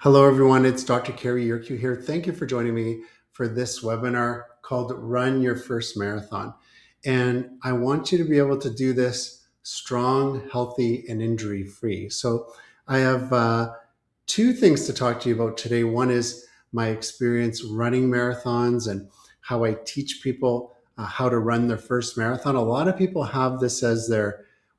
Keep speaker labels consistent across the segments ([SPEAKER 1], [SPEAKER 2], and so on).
[SPEAKER 1] Hello, everyone. It's Dr. Cary Yurkiw here. Thank you for joining me for this webinar called Run Your First Marathon. And I want you to be able to do this strong, healthy, and injury-free. So I have two things to talk to you about today. One is my experience running marathons and how I teach people how to run their first marathon. A lot of people have this as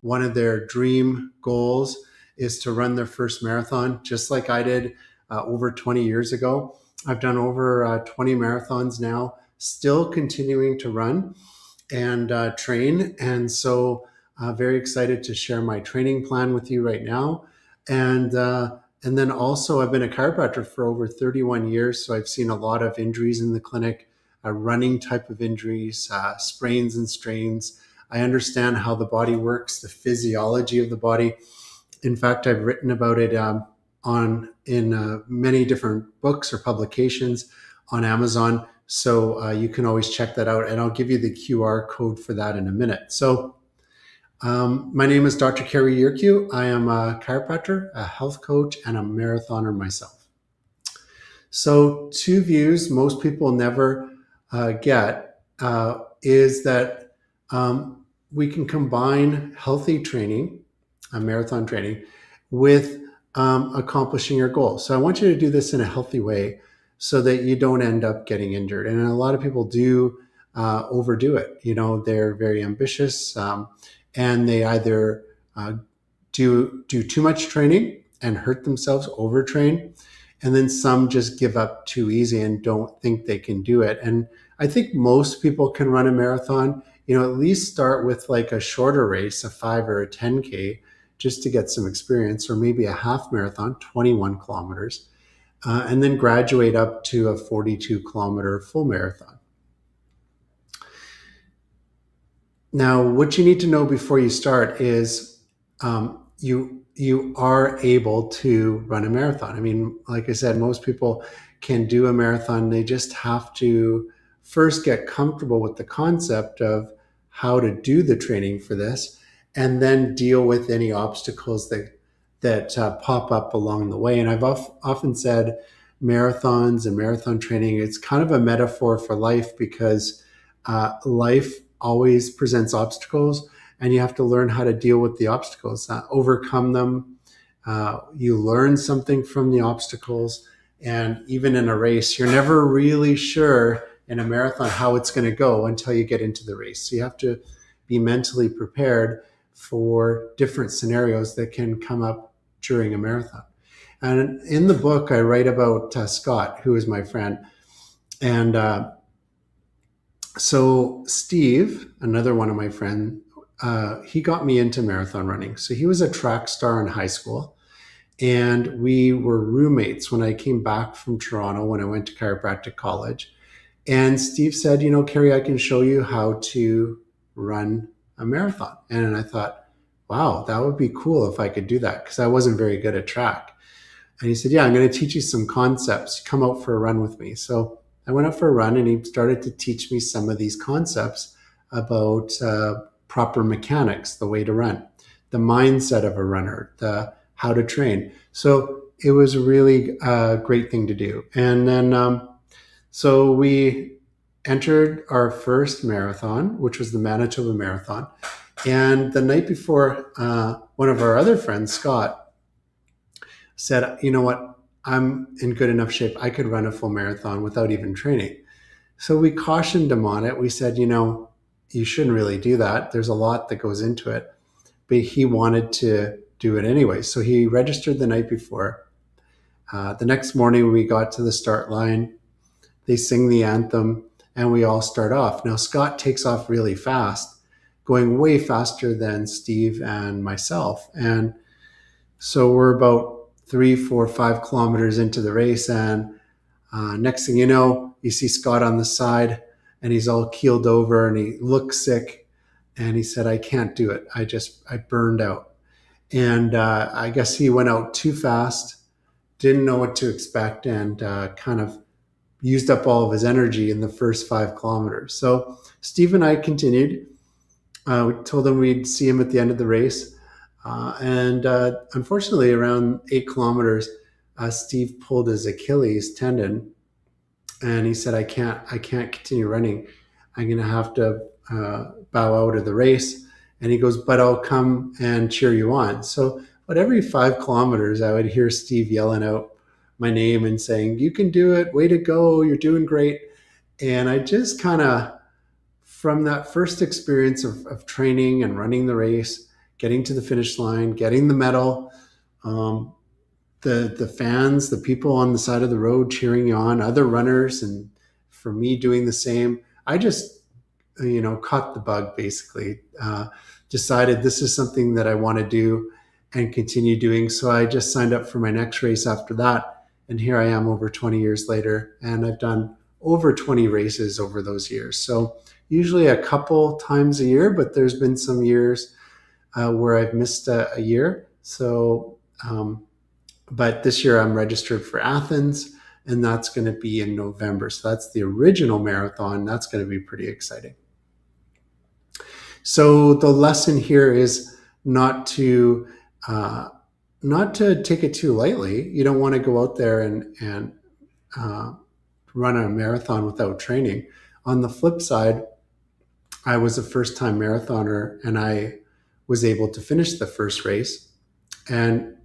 [SPEAKER 1] one of their dream goals is to run their first marathon, just like I did over 20 years ago. I've done over 20 marathons now, still continuing to run and train. And so very excited to share my training plan with you right now. And then also I've been a chiropractor for over 31 years. So I've seen a lot of injuries in the clinic, running type of injuries, sprains and strains. I understand how the body works, the physiology of the body. In fact, I've written about it in many different books or publications on Amazon. So you can always check that out, and I'll give you the QR code for that in a minute. So my name is Dr. Cary Yurkiw. I am a chiropractor, a health coach, and a marathoner myself. So two views most people never get is that we can combine healthy training, marathon training, with accomplishing your goal. So I want you to do this in a healthy way so that you don't end up getting injured. And a lot of people do overdo it. You know, they're very ambitious and they either do too much training and hurt themselves, overtrain, and then some just give up too easy and don't think they can do it. And I think most people can run a marathon, you know, at least start with like a shorter race, a 5 or a 10K, just to get some experience, or maybe a half marathon, 21 kilometers, and then graduate up to a 42-kilometer full marathon. Now, what you need to know before you start is you are able to run a marathon. I mean, like I said, most people can do a marathon. They just have to first get comfortable with the concept of how to do the training for this, and then deal with any obstacles that pop up along the way. And I've often said marathons and marathon training, it's kind of a metaphor for life, because life always presents obstacles, and you have to learn how to deal with the obstacles, overcome them. You learn something from the obstacles. And even in a race, you're never really sure in a marathon how it's going to go until you get into the race. So you have to be mentally prepared for different scenarios that can come up during a marathon. And in the book, I write about Scott, who is my friend. And so Steve, another one of my friends, he got me into marathon running. So he was a track star in high school. And we were roommates when I came back from Toronto when I went to chiropractic college. And Steve said, you know, Cary, I can show you how to run a marathon. And I thought, wow, that would be cool if I could do that, because I wasn't very good at track. And he said, yeah, I'm going to teach you some concepts. Come out for a run with me. So I went out for a run, and he started to teach me some of these concepts about proper mechanics, the way to run, the mindset of a runner, the how to train. So it was a really great thing to do. And then so we entered our first marathon, which was the Manitoba Marathon. And the night before, one of our other friends, Scott, said, you know what, I'm in good enough shape. I could run a full marathon without even training. So we cautioned him on it. We said, you know, you shouldn't really do that. There's a lot that goes into it. But he wanted to do it anyway. So he registered the night before. The next morning, we got to the start line. They sing the anthem, and we all start off. Now, Scott takes off really fast, going way faster than Steve and myself. And so we're about 3, 4, 5 kilometers into the race. And next thing you know, you see Scott on the side, and he's all keeled over, and he looks sick. And he said, I can't do it. I burned out. And I guess he went out too fast, didn't know what to expect, and kind of used up all of his energy in the first 5 kilometers. So Steve and I continued. We told him we'd see him at the end of the race. And unfortunately, around 8 kilometers, Steve pulled his Achilles tendon, and he said, I can't continue running. I'm going to have to bow out of the race. And he goes, but I'll come and cheer you on. So about every 5 kilometers, I would hear Steve yelling out my name and saying, you can do it. Way to go. You're doing great. And I just kind of, from that first experience of training and running the race, getting to the finish line, getting the medal, um, the fans, the people on the side of the road cheering you on, other runners, and for me doing the same, I just caught the bug basically. Decided this is something that I want to do and continue doing. So I just signed up for my next race after that, and here I am over 20 years later, and I've done over 20 races over those years. So usually a couple times a year, but there's been some years where I've missed a year. So but this year I'm registered for Athens, and that's going to be in November. So that's the original marathon. That's going to be pretty exciting. So the lesson here is not to take it too lightly. You don't want to go out there and run a marathon without training. On the flip side, I was a first-time marathoner, and I was able to finish the first race. And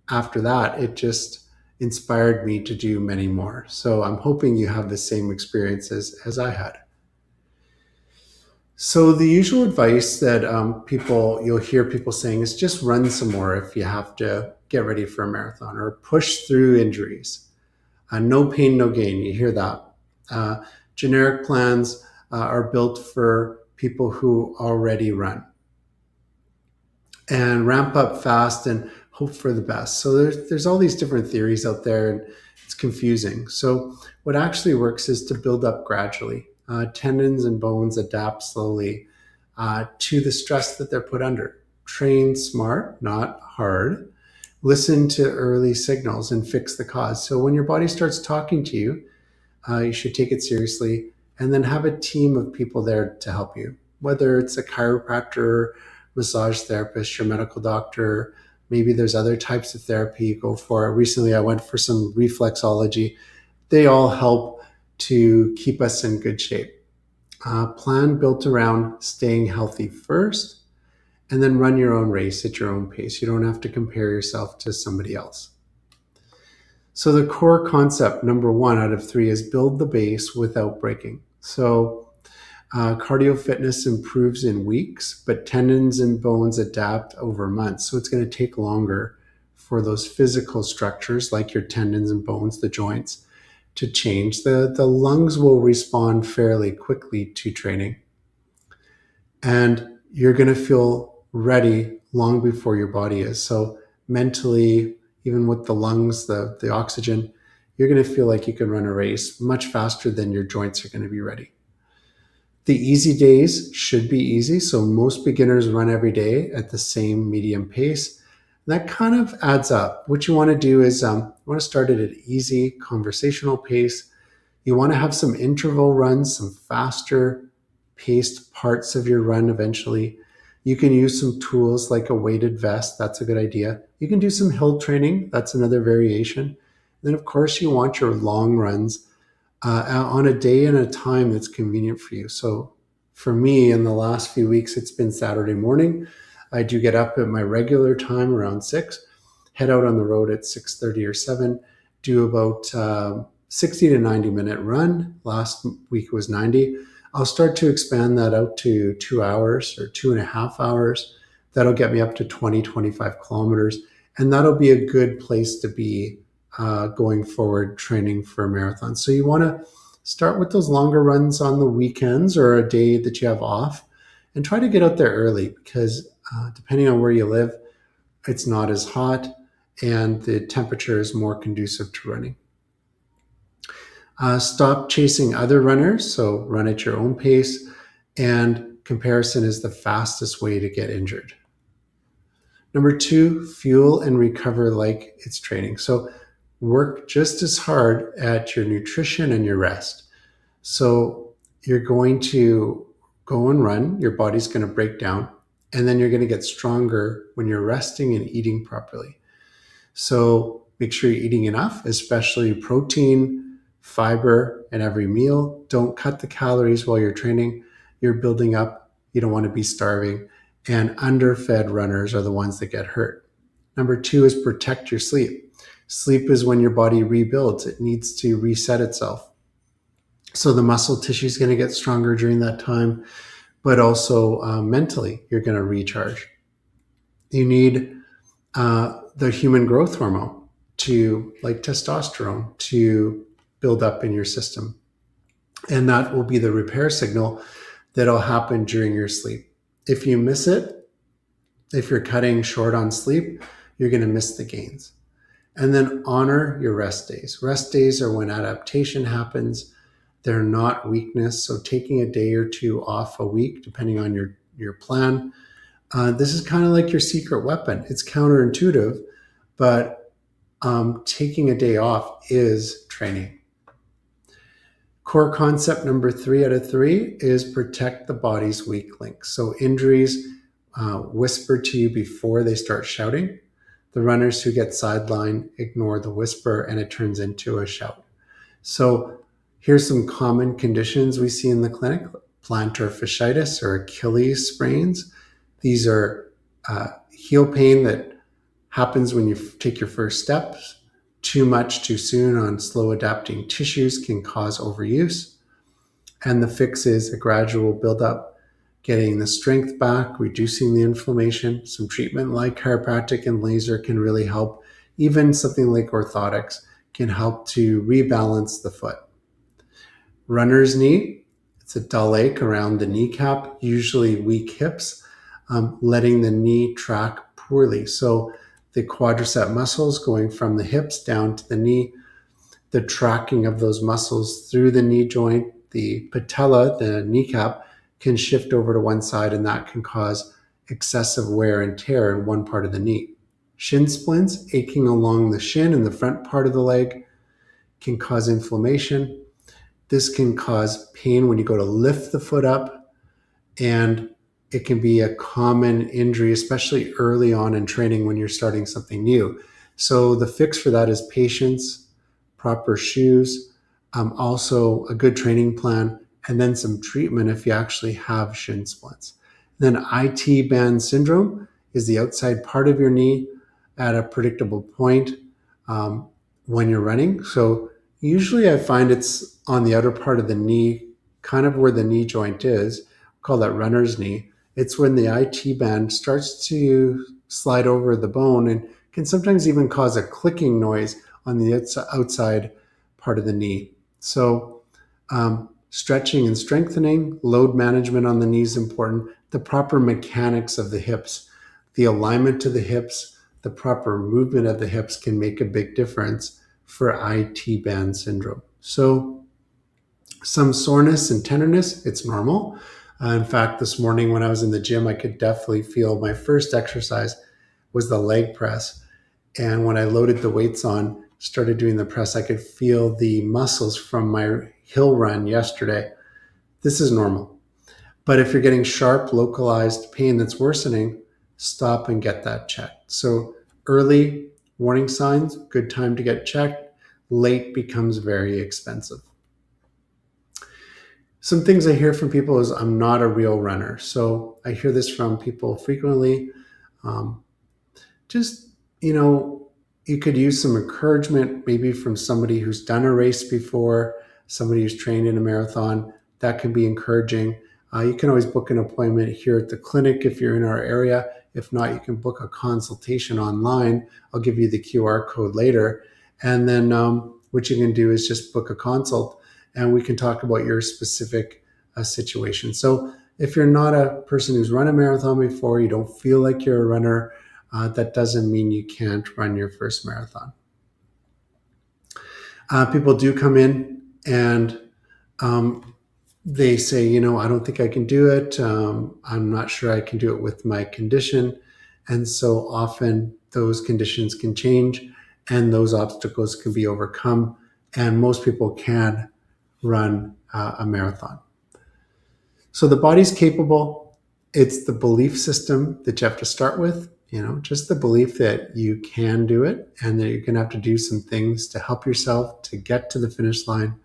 [SPEAKER 1] after that, it just inspired me to do many more. So I'm hoping you have the same experiences as I had. So the usual advice that you'll hear people saying is just run some more if you have to get ready for a marathon, or push through injuries. No pain, no gain. You hear that. Generic plans are built for people who already run. And ramp up fast and hope for the best. So there's all these different theories out there, and it's confusing. So what actually works is to build up gradually. Tendons and bones adapt slowly to the stress that they're put under. Train smart, not hard. Listen to early signals and fix the cause. So when your body starts talking to you, you should take it seriously, and then have a team of people there to help you, whether it's a chiropractor, massage therapist, your medical doctor. Maybe there's other types of therapy you go for. Recently, I went for some reflexology. They all help to keep us in good shape. Plan built around staying healthy first, and then run your own race at your own pace. You don't have to compare yourself to somebody else. So the core concept, number 1 out of 3, is build the base without breaking. So cardio fitness improves in weeks, but tendons and bones adapt over months. So it's going to take longer for those physical structures like your tendons and bones, the joints, to change. The lungs will respond fairly quickly to training. And you're going to feel ready long before your body is. So mentally, even with the lungs, the oxygen, you're going to feel like you can run a race much faster than your joints are going to be ready. The easy days should be easy. So most beginners run every day at the same medium pace. That kind of adds up. What you want to do is you want to start at an easy conversational pace. You want to have some interval runs, some faster paced parts of your run eventually. You can use some tools like a weighted vest. That's a good idea. You can do some hill training. That's another variation. And then, of course, you want your long runs on a day and a time that's convenient for you. So for me, in the last few weeks, it's been Saturday morning. I do get up at my regular time around 6, head out on the road at 6:30 or 7, do about 60 to 90 minute run. Last week was 90. I'll start to expand that out to 2 hours or 2.5 hours. That'll get me up to 20, 25 kilometers. And that'll be a good place to be going forward training for a marathon. So you want to start with those longer runs on the weekends or a day that you have off, and try to get out there early, because depending on where you live, it's not as hot and the temperature is more conducive to running. Stop chasing other runners, so run at your own pace, and comparison is the fastest way to get injured. Number 2, fuel and recover like it's training. So work just as hard at your nutrition and your rest. So you're going to go and run, your body's going to break down, and then you're going to get stronger when you're resting and eating properly. So Make sure you're eating enough, especially protein, fiber in every meal. Don't cut the calories while you're training. You're building up. You don't want to be starving. And underfed runners are the ones that get hurt. Number 2 is protect your sleep. Sleep is when your body rebuilds. It needs to reset itself. So the muscle tissue is going to get stronger during that time, but also mentally, you're going to recharge. You need the human growth hormone like testosterone to build up in your system. And that will be the repair signal that'll happen during your sleep. If you miss it, if you're cutting short on sleep, you're going to miss the gains. And then honor your rest days. Rest days are when adaptation happens. They're not weakness. So taking a day or two off a week, depending on your plan, this is kind of like your secret weapon. It's counterintuitive, but taking a day off is training. Core concept number 3 out of 3 is protect the body's weak links. So injuries whisper to you before they start shouting. The runners who get sidelined ignore the whisper and it turns into a shout. So here's some common conditions we see in the clinic: plantar fasciitis or Achilles sprains. These are heel pain that happens when you take your first steps. Too much too soon on slow adapting tissues can cause overuse. And the fix is a gradual buildup, getting the strength back, reducing the inflammation. Some treatment like chiropractic and laser can really help. Even something like orthotics can help to rebalance the foot. Runner's knee, it's a dull ache around the kneecap, usually weak hips, letting the knee track poorly. So the quadricep muscles going from the hips down to the knee, the tracking of those muscles through the knee joint, the patella, the kneecap, can shift over to one side, and that can cause excessive wear and tear in one part of the knee. Shin splints, aching along the shin in the front part of the leg, can cause inflammation. This can cause pain when you go to lift the foot up, and it can be a common injury, especially early on in training when you're starting something new. So the fix for that is patience, proper shoes, also a good training plan, and then some treatment if you actually have shin splints. Then IT band syndrome is the outside part of your knee at a predictable point when you're running. So usually I find it's on the outer part of the knee, kind of where the knee joint is. We call that runner's knee. It's when the IT band starts to slide over the bone and can sometimes even cause a clicking noise on the outside part of the knee. So stretching and strengthening, load management on the knee is important. The proper mechanics of the hips, the alignment to the hips, the proper movement of the hips can make a big difference for IT band syndrome. So some soreness and tenderness, it's normal. In fact, this morning when I was in the gym, I could definitely feel my first exercise was the leg press. And when I loaded the weights on, started doing the press, I could feel the muscles from my hill run yesterday. This is normal. But if you're getting sharp, localized pain that's worsening, stop and get that checked. So early warning signs, good time to get checked. Late becomes very expensive. Some things I hear from people is I'm not a real runner. So I hear this from people frequently. You could use some encouragement maybe from somebody who's done a race before, somebody who's trained in a marathon. That can be encouraging. You can always book an appointment here at the clinic if you're in our area. If not, you can book a consultation online. I'll give you the QR code later. And then what you can do is just book a consult and we can talk about your specific situation. So if you're not a person who's run a marathon before, you don't feel like you're a runner, that doesn't mean you can't run your first marathon. People do come in and they say, I don't think I can do it. I'm not sure I can do it with my condition. And so often those conditions can change and those obstacles can be overcome. And most people can run a marathon. So the body's capable. It's the belief system that you have to start with. just the belief that you can do it and that you're going to have to do some things to help yourself to get to the finish line.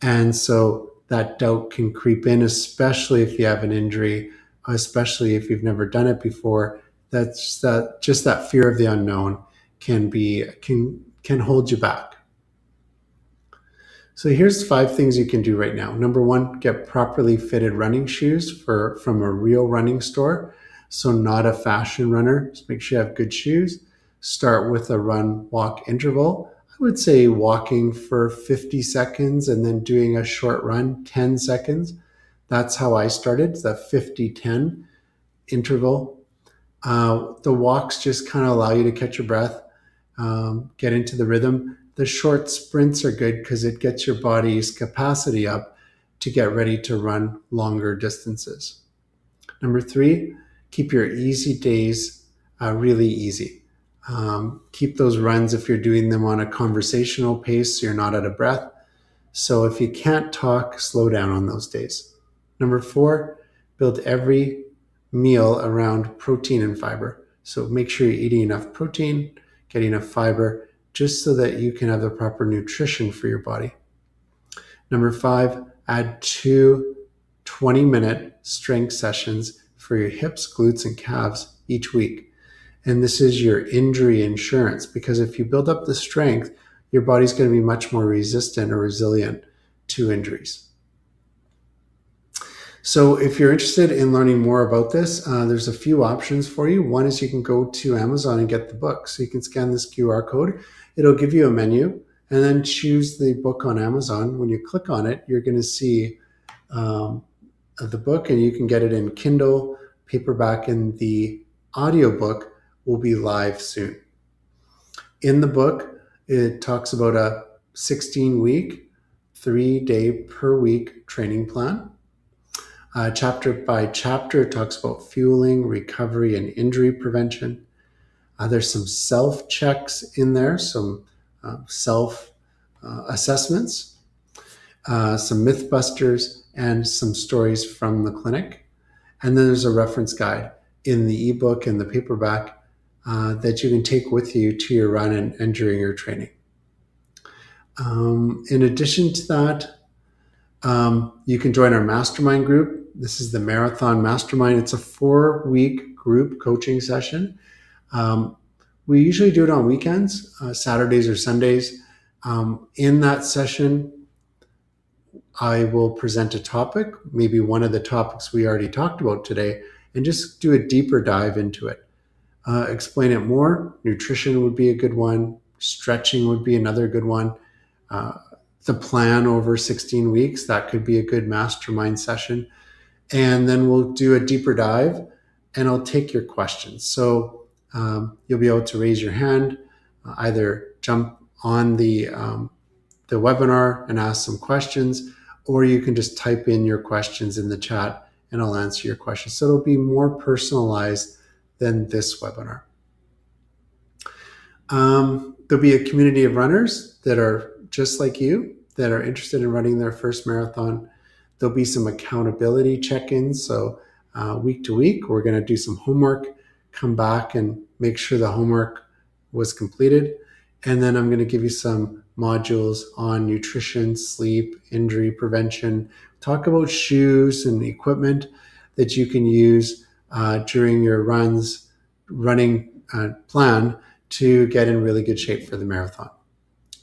[SPEAKER 1] And so that doubt can creep in, especially if you have an injury, especially if you've never done it before. That's just that fear of the unknown can hold you back. So here's 5 things you can do right now. Number 1, get properly fitted running shoes from a real running store. So not a fashion runner. Just make sure you have good shoes. Start with a run-walk interval. I would say walking for 50 seconds and then doing a short run, 10 seconds. That's how I started, the 50-10 interval. The walks just kind of allow you to catch your breath, get into the rhythm. The short sprints are good because it gets your body's capacity up to get ready to run longer distances. Number 3, keep your easy days really easy. Keep those runs if you're doing them on a conversational pace so you're not out of breath. So if you can't talk, slow down on those days. Number 4, build every meal around protein and fiber. So make sure you're eating enough protein, getting enough fiber, just so that you can have the proper nutrition for your body. Number 5, add 2 20-minute strength sessions for your hips, glutes, and calves each week. And this is your injury insurance, because if you build up the strength, your body's going to be much more resistant or resilient to injuries. So if you're interested in learning more about this, there's a few options for you. One is you can go to Amazon and get the book. So you can scan this QR code. It'll give you a menu and then choose the book on Amazon. When you click on it, you're going to see the book, and you can get it in Kindle, paperback, and the audiobook will be live soon. In the book, it talks about a 16-week, 3-day per week training plan. Chapter by chapter, it talks about fueling, recovery, and injury prevention. There's some self-checks in there, some self-assessments, some myth busters, and some stories from the clinic. And then there's a reference guide in the ebook and the paperback that you can take with you to your run and during your training. In addition to that, you can join our mastermind group. This is the Marathon Mastermind. It's a 4-week group coaching session. We usually do it on weekends, Saturdays or Sundays. In that session, I will present a topic, maybe one of the topics we already talked about today, and just do a deeper dive into it. Explain it more. Nutrition would be a good one. Stretching would be another good one. The plan over 16 weeks, that could be a good mastermind session. And then we'll do a deeper dive, and I'll take your questions. So you'll be able to raise your hand, either jump on the webinar and ask some questions, or you can just type in your questions in the chat and I'll answer your questions. So it'll be more personalized than this webinar. There'll be a community of runners that are just like you, that are interested in running their first marathon. There'll be some accountability check-ins. So week to week, we're going to do some homework, come back and make sure the homework was completed. And then I'm going to give you some modules on nutrition, sleep, injury prevention, talk about shoes and equipment that you can use during your running plan to get in really good shape for the marathon.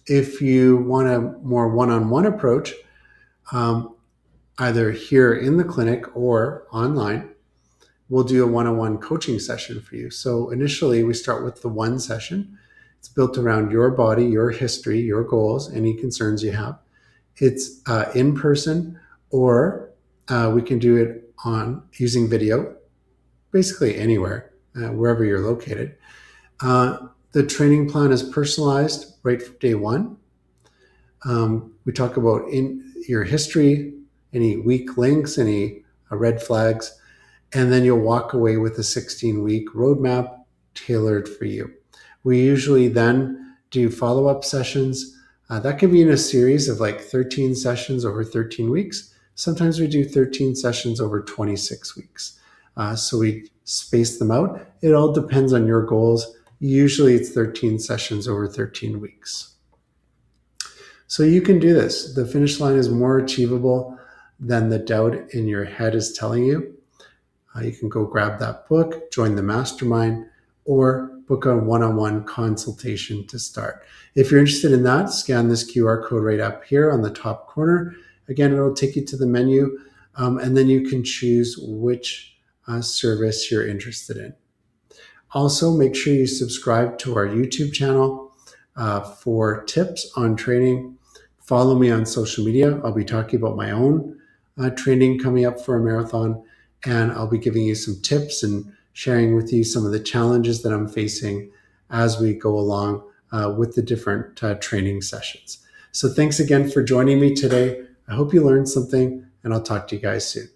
[SPEAKER 1] If you want a more one-on-one approach, either here in the clinic or online, we'll do a one-on-one coaching session for you. So initially, we start with the 1 session. It's built around your body, your history, your goals, any concerns you have. It's in person, or we can do it using video, basically anywhere, wherever you're located. The training plan is personalized right from day 1. We talk about in your history, any weak links, any red flags, and then you'll walk away with a 16-week roadmap tailored for you. We usually then do follow-up sessions. That can be in a series of like 13 sessions over 13 weeks. Sometimes we do 13 sessions over 26 weeks. So we space them out. It all depends on your goals. Usually it's 13 sessions over 13 weeks. So you can do this. The finish line is more achievable than the doubt in your head is telling you. You can go grab that book, join the mastermind, or book a one-on-one consultation to start. If you're interested in that, scan this QR code right up here on the top corner. Again, it'll take you to the menu, and then you can choose which service you're interested in. Also, make sure you subscribe to our YouTube channel for tips on training. Follow me on social media. I'll be talking about my own training coming up for a marathon, and I'll be giving you some tips and sharing with you some of the challenges that I'm facing as we go along with the different training sessions. So thanks again for joining me today. I hope you learned something, and I'll talk to you guys soon.